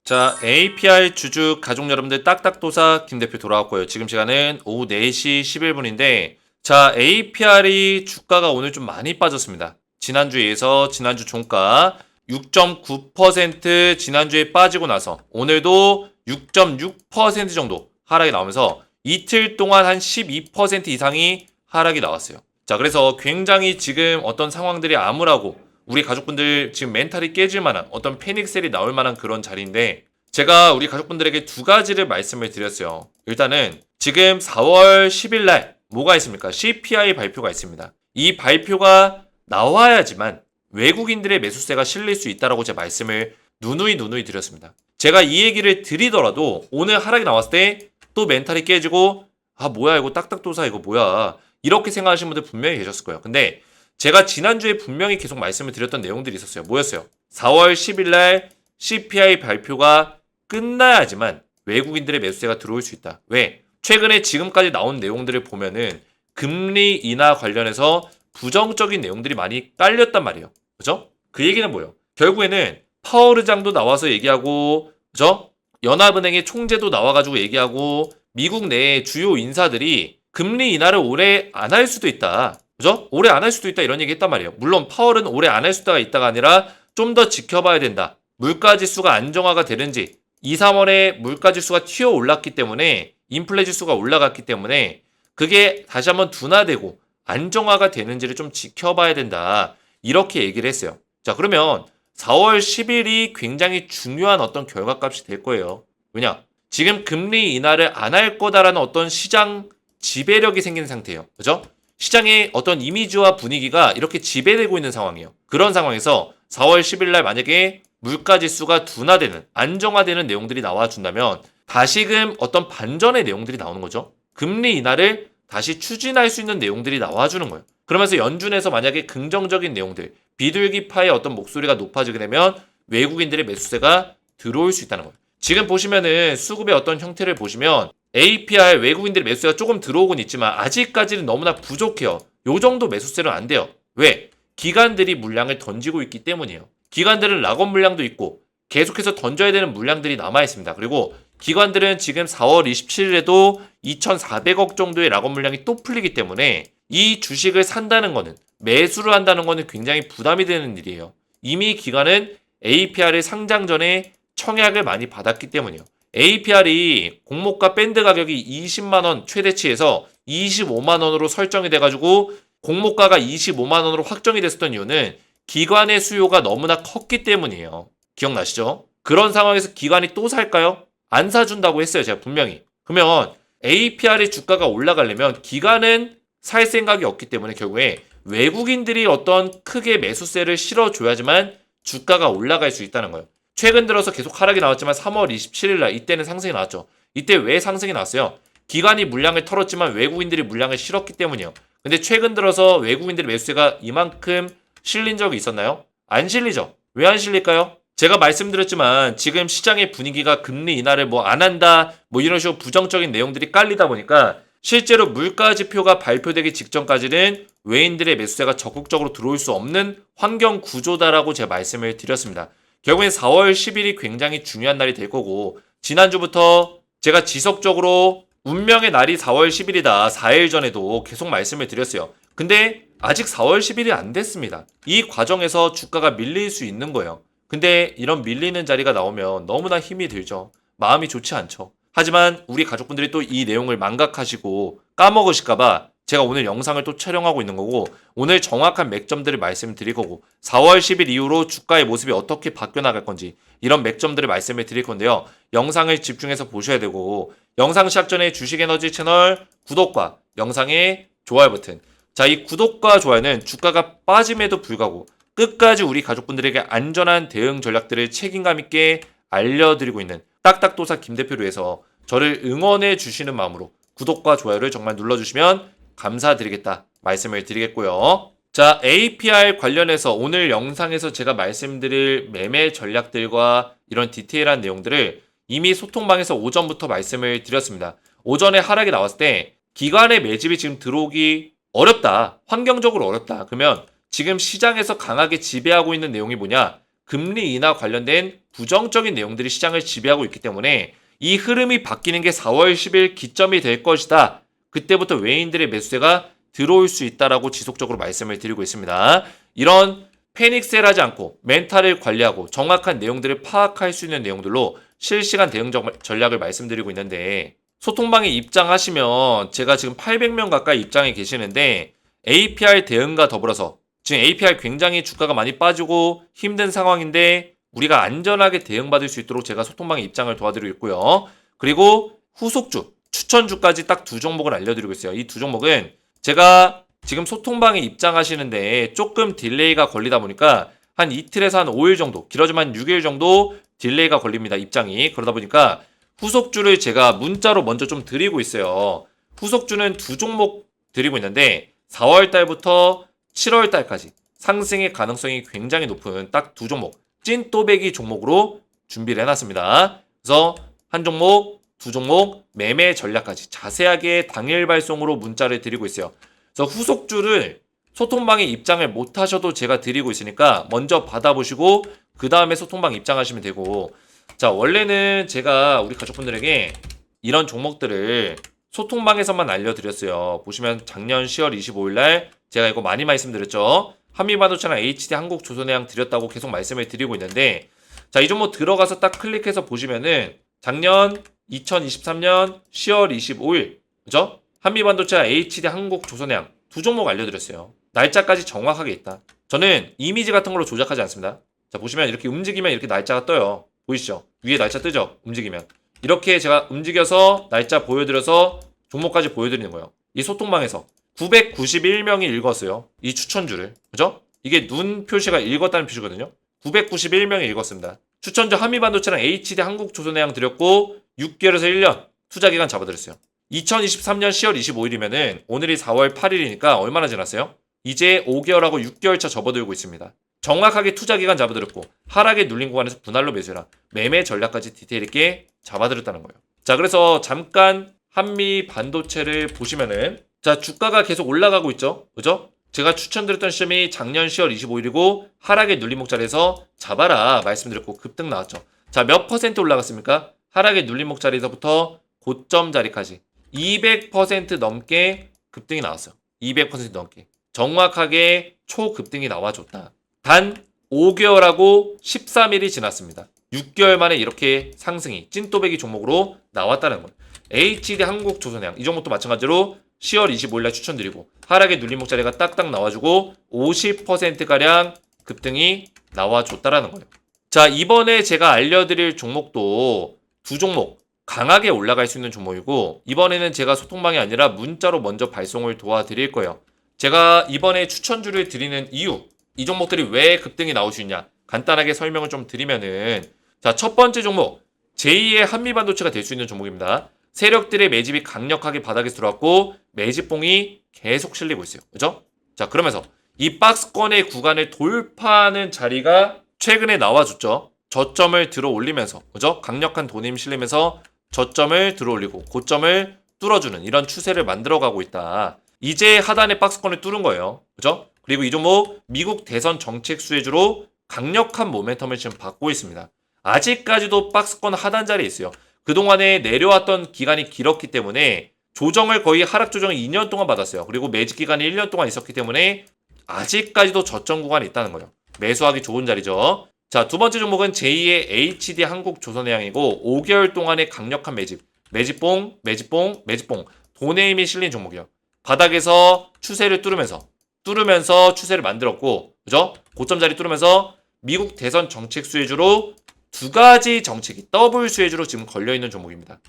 자, APR 주주 가족 여러분들 딱딱도사 김 대표 돌아왔고요. 지금 시간은 오후 4시 11분인데 자, APR이 주가가 오늘 좀 많이 빠졌습니다. 지난주에 이어서 지난주 종가 6.9% 지난주에 빠지고 나서 오늘도 6.6% 정도 하락이 나오면서 이틀 동안 한 12% 이상이 하락이 나왔어요. 자, 그래서 굉장히 지금 어떤 상황들이 암울하고 우리 가족분들 지금 멘탈이 깨질 만한 어떤 패닉셀이 나올 만한 그런 자리인데 제가 우리 가족분들에게 두 가지를 말씀을 드렸어요. 일단은 지금 4월 10일 날 뭐가 있습니까? CPI 발표가 있습니다. 이 발표가 나와야지만 외국인들의 매수세가 실릴 수 있다라고 제가 말씀을 누누이 드렸습니다. 제가 이 얘기를 드리더라도 오늘 하락이 나왔을 때 또 멘탈이 깨지고 아 뭐야 이거 딱딱도사 이거 뭐야 이렇게 생각하시는 분들 분명히 계셨을 거예요. 근데 제가 지난주에 분명히 계속 말씀을 드렸던 내용들이 있었어요. 뭐였어요? 4월 10일 날 CPI 발표가 끝나야지만 외국인들의 매수세가 들어올 수 있다. 왜? 최근에 지금까지 나온 내용들을 보면은 금리 인하 관련해서 부정적인 내용들이 많이 깔렸단 말이에요. 그죠? 그 얘기는 뭐예요? 결국에는 파월 의장도 나와서 얘기하고, 그죠? 연합은행의 총재도 나와가지고 얘기하고, 미국 내의 주요 인사들이 금리 인하를 올해 안 할 수도 있다. 그죠? 올해 안 할 수도 있다 이런 얘기 했단 말이에요. 물론 파월은 올해 안 할 수가 있다가 아니라 좀 더 지켜봐야 된다. 물가 지수가 안정화가 되는지 2, 3월에 물가 지수가 튀어 올랐기 때문에 인플레 지수가 올라갔기 때문에 그게 다시 한번 둔화되고 안정화가 되는지를 좀 지켜봐야 된다. 이렇게 얘기를 했어요. 자, 그러면 4월 10일이 굉장히 중요한 어떤 결과값이 될 거예요. 왜냐? 지금 금리 인하를 안 할 거다라는 어떤 시장 지배력이 생긴 상태예요. 그죠? 시장의 어떤 이미지와 분위기가 이렇게 지배되고 있는 상황이에요. 그런 상황에서 4월 10일 날 만약에 물가 지수가 둔화되는, 안정화되는 내용들이 나와준다면 다시금 어떤 반전의 내용들이 나오는 거죠. 금리 인하를 다시 추진할 수 있는 내용들이 나와주는 거예요. 그러면서 연준에서 만약에 긍정적인 내용들, 비둘기파의 어떤 목소리가 높아지게 되면 외국인들의 매수세가 들어올 수 있다는 거예요. 지금 보시면은 수급의 어떤 형태를 보시면 APR 외국인들의 매수세가 조금 들어오곤 있지만 아직까지는 너무나 부족해요. 요 정도 매수세는 안 돼요. 왜? 기관들이 물량을 던지고 있기 때문이에요. 기관들은 락업 물량도 있고 계속해서 던져야 되는 물량들이 남아 있습니다. 그리고 기관들은 지금 4월 27일에도 2,400억 정도의 락업 물량이 또 풀리기 때문에 이 주식을 산다는 거는 매수를 한다는 거는 굉장히 부담이 되는 일이에요. 이미 기관은 APR을 상장 전에 청약을 많이 받았기 때문이에요. APR이 공모가 밴드 가격이 20만원 최대치에서 25만원으로 설정이 돼가지고 공모가가 25만원으로 확정이 됐었던 이유는 기관의 수요가 너무나 컸기 때문이에요. 기억나시죠? 그런 상황에서 기관이 또 살까요? 안 사준다고 했어요. 제가 분명히. 그러면 APR의 주가가 올라가려면 기관은 살 생각이 없기 때문에 결국에 외국인들이 어떤 크게 매수세를 실어줘야지만 주가가 올라갈 수 있다는 거예요. 최근 들어서 계속 하락이 나왔지만 3월 27일 날 이때는 상승이 나왔죠. 이때 왜 상승이 나왔어요? 기관이 물량을 털었지만 외국인들이 물량을 실었기 때문이에요. 근데 최근 들어서 외국인들의 매수세가 이만큼 실린 적이 있었나요? 안 실리죠. 왜 안 실릴까요? 제가 말씀드렸지만 지금 시장의 분위기가 금리 인하를 뭐 안 한다 뭐 이런 식으로 부정적인 내용들이 깔리다 보니까 실제로 물가 지표가 발표되기 직전까지는 외인들의 매수세가 적극적으로 들어올 수 없는 환경 구조다라고 제가 말씀을 드렸습니다. 결국엔 4월 10일이 굉장히 중요한 날이 될 거고 지난주부터 제가 지속적으로 운명의 날이 4월 10일이다 4일 전에도 계속 말씀을 드렸어요. 근데 아직 4월 10일이 안 됐습니다. 이 과정에서 주가가 밀릴 수 있는 거예요. 근데 이런 밀리는 자리가 나오면 너무나 힘이 들죠. 마음이 좋지 않죠. 하지만 우리 가족분들이 또 이 내용을 망각하시고 까먹으실까봐 제가 오늘 영상을 또 촬영하고 있는 거고 오늘 정확한 맥점들을 말씀드릴 거고 4월 10일 이후로 주가의 모습이 어떻게 바뀌어 나갈 건지 이런 맥점들을 말씀을 드릴 건데요. 영상을 집중해서 보셔야 되고 영상 시작 전에 주식에너지 채널 구독과 영상의 좋아요 버튼 자, 이 구독과 좋아요는 주가가 빠짐에도 불구하고 끝까지 우리 가족분들에게 안전한 대응 전략들을 책임감 있게 알려드리고 있는 딱딱도사 김 대표로 해서 저를 응원해 주시는 마음으로 구독과 좋아요를 정말 눌러주시면 감사드리겠다 말씀을 드리겠고요. 자, APR 관련해서 오늘 영상에서 제가 말씀드릴 매매 전략들과 이런 디테일한 내용들을 이미 소통방에서 오전부터 말씀을 드렸습니다. 오전에 하락이 나왔을 때 기관의 매집이 지금 들어오기 어렵다. 환경적으로 어렵다. 그러면 지금 시장에서 강하게 지배하고 있는 내용이 뭐냐? 금리 인하 관련된 부정적인 내용들이 시장을 지배하고 있기 때문에 이 흐름이 바뀌는 게 4월 10일 기점이 될 것이다. 그때부터 외인들의 매수세가 들어올 수 있다라고 지속적으로 말씀을 드리고 있습니다. 이런 패닉셀하지 않고 멘탈을 관리하고 정확한 내용들을 파악할 수 있는 내용들로 실시간 대응 전략을 말씀드리고 있는데 소통방에 입장하시면 제가 지금 800명 가까이 입장해 계시는데 APR 대응과 더불어서 지금 APR 굉장히 주가가 많이 빠지고 힘든 상황인데 우리가 안전하게 대응받을 수 있도록 제가 소통방에 입장을 도와드리고 있고요. 그리고 후속주, 추천주까지 딱 두 종목을 알려드리고 있어요. 이 두 종목은 제가 지금 소통방에 입장하시는데 조금 딜레이가 걸리다 보니까 한 이틀에서 한 5일 정도, 길어지면 한 6일 정도 딜레이가 걸립니다. 입장이. 그러다 보니까 후속주를 제가 문자로 먼저 좀 드리고 있어요. 후속주는 두 종목 드리고 있는데 4월 달부터 7월 달까지 상승의 가능성이 굉장히 높은 딱 두 종목, 찐또배기 종목으로 준비를 해놨습니다. 그래서 한 종목, 두 종목, 매매 전략까지 자세하게 당일 발송으로 문자를 드리고 있어요. 그래서 후속주를 소통방에 입장을 못 하셔도 제가 드리고 있으니까 먼저 받아보시고 그 다음에 소통방 입장하시면 되고, 자, 원래는 제가 우리 가족분들에게 이런 종목들을 소통방에서만 알려드렸어요. 보시면 작년 10월 25일 날 제가 이거 많이 말씀드렸죠. 한미반도체랑 HD 한국조선해양 드렸다고 계속 말씀을 드리고 있는데, 자, 이 종목 들어가서 딱 클릭해서 보시면은 작년 2023년 10월 25일 그죠? 한미반도체와 HD 한국조선해양 두 종목 알려드렸어요. 날짜까지 정확하게 있다. 저는 이미지 같은 걸로 조작하지 않습니다. 자, 보시면 이렇게 움직이면 이렇게 날짜가 떠요. 보이시죠? 위에 날짜 뜨죠? 움직이면. 이렇게 제가 움직여서 날짜 보여드려서 종목까지 보여드리는 거예요. 이 소통방에서 991명이 읽었어요. 이 추천주를. 그죠? 이게 눈 표시가 읽었다는 표시거든요. 991명이 읽었습니다. 추천주 한미반도체랑 HD 한국조선해양 드렸고 6개월에서 1년 투자기간 잡아드렸어요. 2023년 10월 25일이면은 오늘이 4월 8일이니까 얼마나 지났어요? 이제 5개월하고 6개월 차 접어들고 있습니다. 정확하게 투자기간 잡아드렸고 하락에 눌린 구간에서 분할로 매수해라. 매매 전략까지 디테일 있게 잡아드렸다는 거예요. 자, 그래서 잠깐 한미 반도체를 보시면은 자, 주가가 계속 올라가고 있죠. 그죠? 제가 추천드렸던 시점이 작년 10월 25일이고 하락에 눌린 목자리에서 잡아라 말씀드렸고 급등 나왔죠. 자, 몇 퍼센트 올라갔습니까? 하락에 눌린 목자리에서부터 고점 자리까지 200% 넘게 급등이 나왔어요. 200% 넘게. 정확하게 초급등이 나와줬다. 단 5개월하고 13일이 지났습니다. 6개월 만에 이렇게 상승이 찐또배기 종목으로 나왔다는 거예요. HD 한국조선해양 이 종목도 마찬가지로 10월 25일날 추천드리고 하락에 눌린 목자리가 딱딱 나와주고 50%가량 급등이 나와줬다라는 거예요. 자, 이번에 제가 알려드릴 종목도 두 종목 강하게 올라갈 수 있는 종목이고 이번에는 제가 소통방이 아니라 문자로 먼저 발송을 도와드릴 거예요. 제가 이번에 추천주를 드리는 이유, 이 종목들이 왜 급등이 나올 수 있냐 간단하게 설명을 좀 드리면은 자, 첫 번째 종목 제2의 한미반도체가 될 수 있는 종목입니다. 세력들의 매집이 강력하게 바닥에 들어왔고 매집봉이 계속 실리고 있어요. 그죠? 자, 그러면서 이 박스권의 구간을 돌파하는 자리가 최근에 나와줬죠. 저점을 들어 올리면서 그죠? 강력한 돈이 힘 실리면서 저점을 들어 올리고 고점을 뚫어주는 이런 추세를 만들어가고 있다. 이제 하단의 박스권을 뚫은 거예요. 그죠? 그리고 이 종목 미국 대선 정책 수혜주로 강력한 모멘텀을 지금 받고 있습니다. 아직까지도 박스권 하단 자리에 있어요. 그동안에 내려왔던 기간이 길었기 때문에 조정을 거의 하락 조정을 2년 동안 받았어요. 그리고 매집 기간이 1년 동안 있었기 때문에 아직까지도 저점 구간이 있다는 거예요. 매수하기 좋은 자리죠. 자, 두 번째 종목은 제2의 HD 한국조선해양이고 5개월 동안의 강력한 매집. 매집봉, 매집봉, 매집봉. 돈의 힘이 실린 종목이에요. 바닥에서 추세를 뚫으면서 추세를 만들었고, 그죠? 고점 자리 뚫으면서 미국 대선 정책 수혜주로 두 가지 정책이 더블 수혜주로 지금 걸려있는 종목입니다.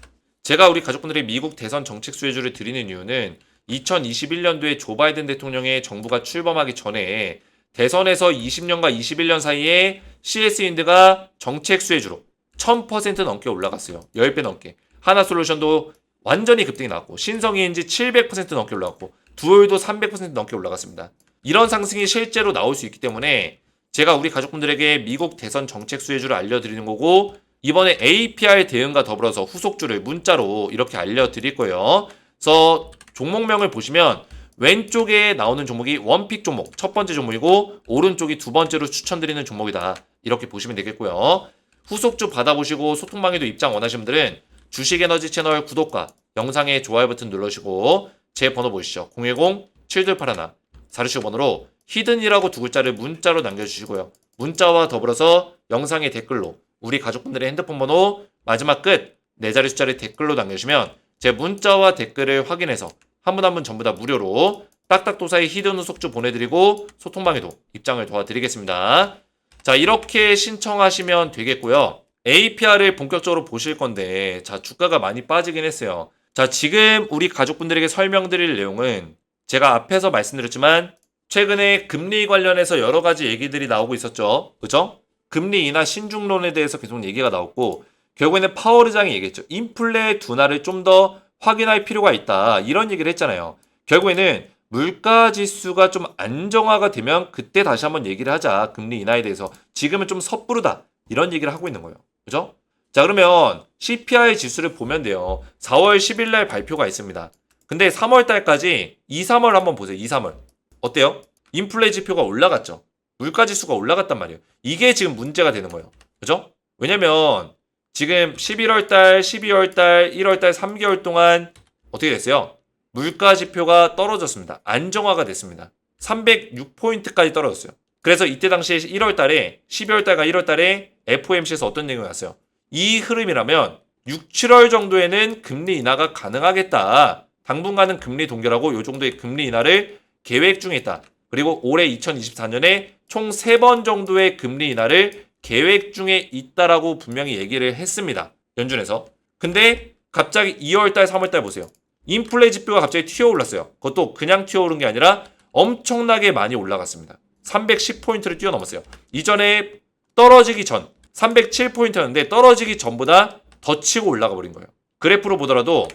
제가 우리 가족분들이 미국 대선 정책 수혜주를 드리는 이유는 2021년도에 조 바이든 대통령의 정부가 출범하기 전에 대선에서 20년과 21년 사이에 CS윈드가 정책 수혜주로 1000% 넘게 올라갔어요. 10배 넘게. 하나솔루션도 완전히 급등이 나왔고 신성ENG 700% 넘게 올라갔고 두올도 300% 넘게 올라갔습니다. 이런 상승이 실제로 나올 수 있기 때문에 제가 우리 가족분들에게 미국 대선 정책 수혜주를 알려드리는 거고 이번에 APR 대응과 더불어서 후속주를 문자로 이렇게 알려드릴 거예요. 그래서 종목명을 보시면 왼쪽에 나오는 종목이 원픽 종목 첫 번째 종목이고 오른쪽이 두 번째로 추천드리는 종목이다. 이렇게 보시면 되겠고요. 후속주 받아보시고 소통방에도 입장 원하시는 분들은 주식에너지 채널 구독과 영상에 좋아요 버튼 눌러주시고 제 번호 보이시죠? 010-7281 번호로 히든이라고 두 글자를 문자로 남겨주시고요. 문자와 더불어서 영상의 댓글로 우리 가족분들의 핸드폰 번호 마지막 끝 4자리 숫자를 댓글로 남겨주시면 제 문자와 댓글을 확인해서 한 분 한 분 전부 다 무료로 딱딱도사의 히든 후속주 보내드리고 소통방에도 입장을 도와드리겠습니다. 자, 이렇게 신청하시면 되겠고요. APR을 본격적으로 보실 건데 자, 주가가 많이 빠지긴 했어요. 자, 지금 우리 가족분들에게 설명드릴 내용은 제가 앞에서 말씀드렸지만 최근에 금리 관련해서 여러 가지 얘기들이 나오고 있었죠. 그죠? 금리 인하 신중론에 대해서 계속 얘기가 나왔고 결국에는 파월 의장이 얘기했죠. 인플레 둔화를 좀 더 확인할 필요가 있다. 이런 얘기를 했잖아요. 결국에는 물가 지수가 좀 안정화가 되면 그때 다시 한번 얘기를 하자. 금리 인하에 대해서. 지금은 좀 섣부르다. 이런 얘기를 하고 있는 거예요. 그죠? 자, 그러면 CPI 지수를 보면 돼요. 4월 10일 날 발표가 있습니다. 근데 3월 달까지 2, 3월 한번 보세요. 2, 3월. 어때요? 인플레 지표가 올라갔죠. 물가 지수가 올라갔단 말이에요. 이게 지금 문제가 되는 거예요. 그죠? 왜냐면 지금 11월 달, 12월 달, 1월 달 3개월 동안 어떻게 됐어요? 물가 지표가 떨어졌습니다. 안정화가 됐습니다. 306포인트까지 떨어졌어요. 그래서 이때 당시에 1월 달에 12월 달과 1월 달에 FOMC에서 어떤 내용이 왔어요? 이 흐름이라면 6, 7월 정도에는 금리 인하가 가능하겠다. 당분간은 금리 동결하고 이 정도의 금리 인하를 계획 중에 있다. 그리고 올해 2024년에 총 3번 정도의 금리 인하를 계획 중에 있다라고 분명히 얘기를 했습니다. 연준에서. 근데 갑자기 2월달, 3월달 보세요. 인플레 지표가 갑자기 튀어올랐어요. 그것도 그냥 튀어오른 게 아니라 엄청나게 많이 올라갔습니다. 310포인트를 뛰어넘었어요. 이전에 떨어지기 전 307포인트였는데 떨어지기 전보다 더 치고 올라가 버린 거예요. 그래프로 보더라도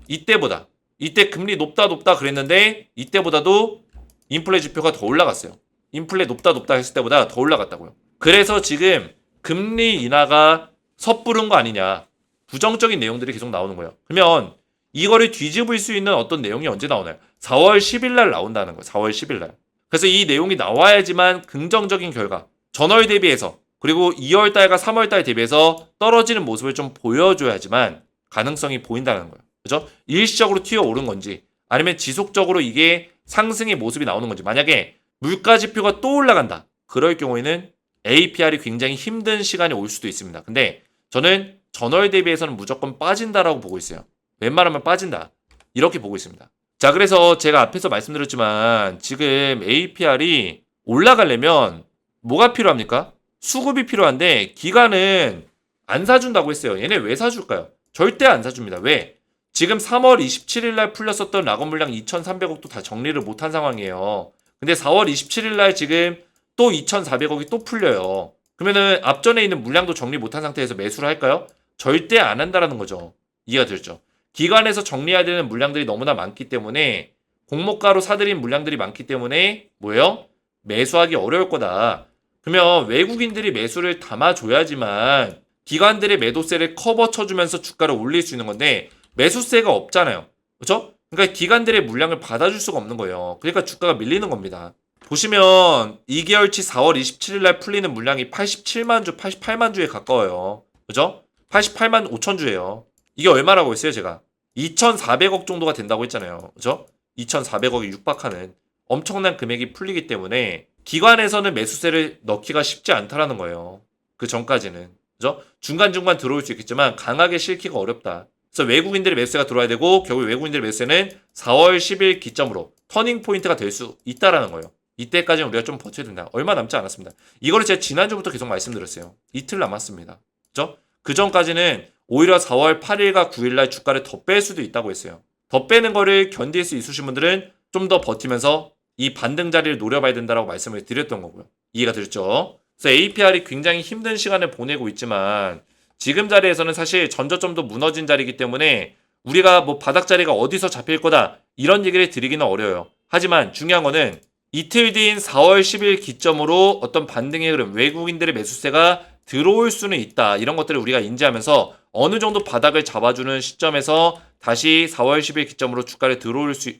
이때보다 이때 금리 높다 그랬는데 이때보다도 인플레 지표가 더 올라갔어요. 인플레 높다 했을 때보다 더 올라갔다고요. 그래서 지금 금리 인하가 섣부른 거 아니냐. 부정적인 내용들이 계속 나오는 거예요. 그러면 이거를 뒤집을 수 있는 어떤 내용이 언제 나오나요? 4월 10일 날 나온다는 거예요. 4월 10일 날. 그래서 이 내용이 나와야지만 긍정적인 결과, 전월 대비해서 그리고 2월 달과 3월 달 대비해서 떨어지는 모습을 좀 보여줘야지만 가능성이 보인다는 거예요. 그죠? 일시적으로 튀어오른 건지 아니면 지속적으로 이게 상승의 모습이 나오는 건지. 만약에 물가 지표가 또 올라간다. 그럴 경우에는 APR이 굉장히 힘든 시간이 올 수도 있습니다. 근데 저는 전월 대비해서는 무조건 빠진다라고 보고 있어요. 웬만하면 빠진다. 이렇게 보고 있습니다. 자, 그래서 제가 앞에서 말씀드렸지만 지금 APR이 올라가려면 뭐가 필요합니까? 수급이 필요한데 기관은 안 사준다고 했어요. 얘네 왜 사줄까요? 절대 안 사줍니다. 왜? 지금 3월 27일 날 풀렸었던 락업 물량 2,300억도 다 정리를 못한 상황이에요. 근데 4월 27일 날 지금 또 2,400억이 또 풀려요. 그러면은 앞전에 있는 물량도 정리 못한 상태에서 매수를 할까요? 절대 안 한다라는 거죠. 이해가 되죠? 기관에서 정리해야 되는 물량들이 너무나 많기 때문에 공모가로 사들인 물량들이 많기 때문에 뭐예요? 매수하기 어려울 거다. 그러면 외국인들이 매수를 담아줘야지만 기관들의 매도세를 커버 쳐주면서 주가를 올릴 수 있는 건데 매수세가 없잖아요. 그렇죠? 그러니까 기관들의 물량을 받아줄 수가 없는 거예요. 그러니까 주가가 밀리는 겁니다. 보시면 2개월치 4월 27일 날 풀리는 물량이 87만 주, 88만 주에 가까워요. 그죠? 88만 5천 주예요. 이게 얼마라고 했어요, 제가? 2,400억 정도가 된다고 했잖아요. 그죠? 2,400억이 육박하는 엄청난 금액이 풀리기 때문에 기관에서는 매수세를 넣기가 쉽지 않다라는 거예요. 그 전까지는. 그죠? 중간중간 들어올 수 있겠지만 강하게 실기가 어렵다. 그래서 외국인들의 매수세가 들어와야 되고 결국 외국인들의 매수세는 4월 10일 기점으로 터닝 포인트가 될 수 있다라는 거예요. 이때까지는 우리가 좀 버텨야 된다. 얼마 남지 않았습니다. 이거를 제가 지난주부터 계속 말씀드렸어요. 이틀 남았습니다. 그죠? 그 전까지는 오히려 4월 8일과 9일날 주가를 더 뺄 수도 있다고 했어요. 더 빼는 거를 견딜 수 있으신 분들은 좀 더 버티면서 이 반등 자리를 노려봐야 된다라고 말씀을 드렸던 거고요. 이해가 되셨죠? 그래서 APR이 굉장히 힘든 시간을 보내고 있지만 지금 자리에서는 사실 전저점도 무너진 자리이기 때문에 우리가 뭐 바닥 자리가 어디서 잡힐 거다 이런 얘기를 드리기는 어려워요. 하지만 중요한 거는 이틀 뒤인 4월 10일 기점으로 어떤 반등의 흐름, 외국인들의 매수세가 들어올 수는 있다. 이런 것들을 우리가 인지하면서 어느 정도 바닥을 잡아주는 시점에서 다시 4월 10일 기점으로 주가를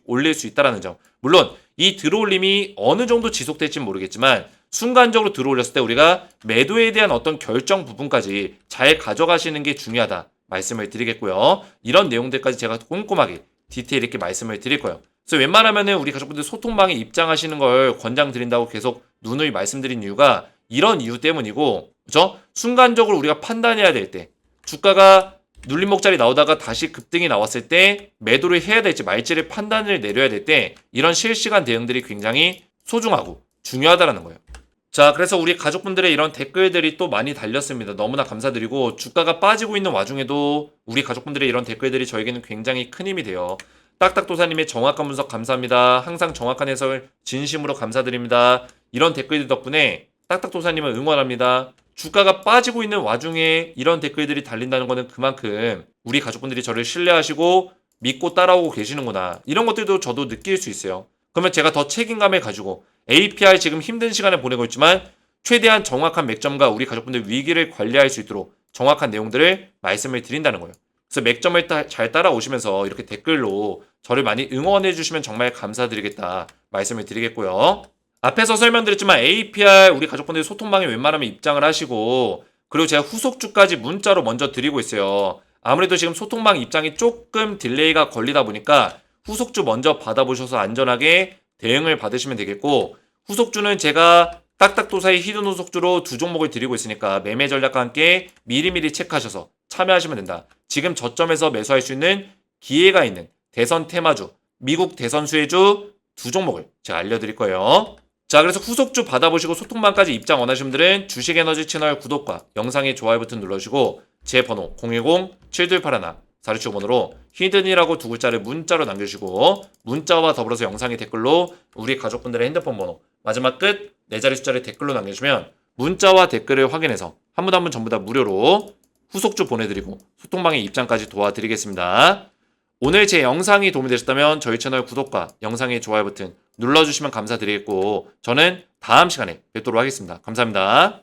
올릴 수 있다는 점. 물론 이 들어올림이 어느 정도 지속될지는 모르겠지만 순간적으로 들어올렸을 때 우리가 매도에 대한 어떤 결정 부분까지 잘 가져가시는 게 중요하다 말씀을 드리겠고요. 이런 내용들까지 제가 꼼꼼하게 디테일 있게 말씀을 드릴 거예요. 그래서 웬만하면은 우리 가족분들 소통방에 입장하시는 걸 권장드린다고 계속 누누이 말씀드린 이유가 이런 이유 때문이고, 그죠? 순간적으로 우리가 판단해야 될 때, 주가가 눌림목자리 나오다가 다시 급등이 나왔을 때 매도를 해야 될지 말지를 판단을 내려야 될 때 이런 실시간 대응들이 굉장히 소중하고 중요하다라는 거예요. 자, 그래서 우리 가족분들의 이런 댓글들이 또 많이 달렸습니다. 너무나 감사드리고 주가가 빠지고 있는 와중에도 우리 가족분들의 이런 댓글들이 저에게는 굉장히 큰 힘이 돼요. 딱딱도사님의 정확한 분석 감사합니다. 항상 정확한 해설 진심으로 감사드립니다. 이런 댓글들 덕분에 딱딱도사님을 응원합니다. 주가가 빠지고 있는 와중에 이런 댓글들이 달린다는 것은 그만큼 우리 가족분들이 저를 신뢰하시고 믿고 따라오고 계시는구나. 이런 것들도 저도 느낄 수 있어요. 그러면 제가 더 책임감을 가지고 APR 지금 힘든 시간을 보내고 있지만 최대한 정확한 맥점과 우리 가족분들 위기를 관리할 수 있도록 정확한 내용들을 말씀을 드린다는 거예요. 그래서 맥점을 잘 따라오시면서 이렇게 댓글로 저를 많이 응원해 주시면 정말 감사드리겠다 말씀을 드리겠고요. 앞에서 설명드렸지만 APR 우리 가족분들 소통방에 웬만하면 입장을 하시고, 그리고 제가 후속주까지 문자로 먼저 드리고 있어요. 아무래도 지금 소통방 입장이 조금 딜레이가 걸리다 보니까 후속주 먼저 받아보셔서 안전하게 대응을 받으시면 되겠고, 후속주는 제가 딱딱도사의 히든 후속주로 2종목을 드리고 있으니까 매매 전략과 함께 미리미리 체크하셔서 참여하시면 된다. 지금 저점에서 매수할 수 있는 기회가 있는 대선 테마주, 미국 대선 수혜주 2종목을 제가 알려드릴 거예요. 자, 그래서 후속주 받아보시고 소통방까지 입장 원하시는 분들은 주식에너지 채널 구독과 영상의 좋아요 버튼 눌러주시고 제 번호 010-7281-4675번으로 히든이라고 2글자를 문자로 남겨주시고 문자와 더불어서 영상의 댓글로 우리 가족분들의 핸드폰 번호 마지막 끝 4자리 숫자를 댓글로 남겨주시면 문자와 댓글을 확인해서 한 분 한 분 전부 다 무료로 후속주 보내드리고 소통방의 입장까지 도와드리겠습니다. 오늘 제 영상이 도움이 되셨다면 저희 채널 구독과 영상의 좋아요 버튼 눌러주시면 감사드리겠고 저는 다음 시간에 뵙도록 하겠습니다. 감사합니다.